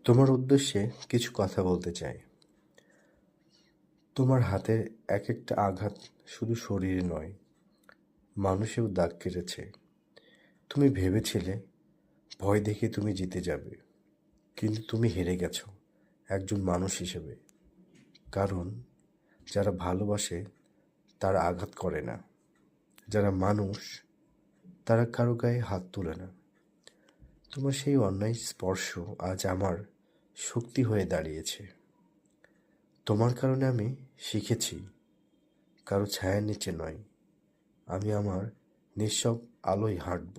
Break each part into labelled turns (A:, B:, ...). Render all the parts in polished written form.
A: তোমার উদ্দেশ্যে কিছু কথা বলতে চাই। তোমার হাতের এক একটা আঘাত শুধু শরীরে নয়, মানুষেও দাগ কেটেছে। তুমি ভেবেছিলে ভয় দেখে তুমি জিতে যাবে, কিন্তু তুমি হেরে গেছো একজন মানুষ হিসেবে। কারণ যারা ভালোবাসে তারা আঘাত করে না, যারা মানুষ তারা কারো গায়ে হাত তোলে না। তোমার সেই অন্যায় স্পর্শ আজ আমার শক্তি হয়ে দাঁড়িয়েছে। তোমার কারণে আমি শিখেছি কারো ছায়ার নিচে নয়, আমি আমার নিঃসব আলোয় হাঁটব।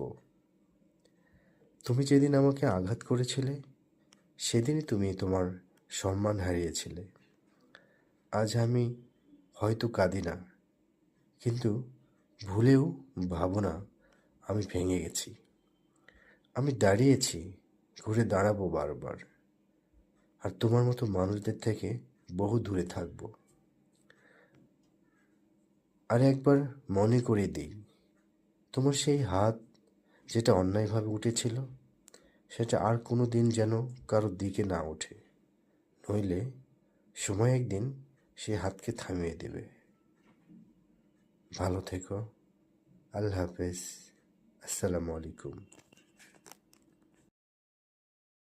A: তুমি যেদিন আমাকে আঘাত করেছিলে সেদিনই তুমি তোমার সম্মান হারিয়েছিলে। আজ আমি হয়তো কাঁদি না, কিন্তু ভুলেও ভাবো না আমি ভেঙে গেছি। আমি দাঁড়িয়েছি, ঘুরে দাঁড়াবো বারবার, আর তোমার মতো মানুষদের থেকে বহু দূরে থাকবো। আর একবার মনে করিয়ে দিই, তোমার সেই হাত যেটা অন্যায়ভাবে উঠেছিল সেটা আর কোনো দিন যেন কারোর দিকে না ওঠে, নইলে সময় একদিন সে হাতকে থামিয়ে দেবে। ভালো থেকো। আল্লাহ হাফেজ। আসসালামু আলাইকুম।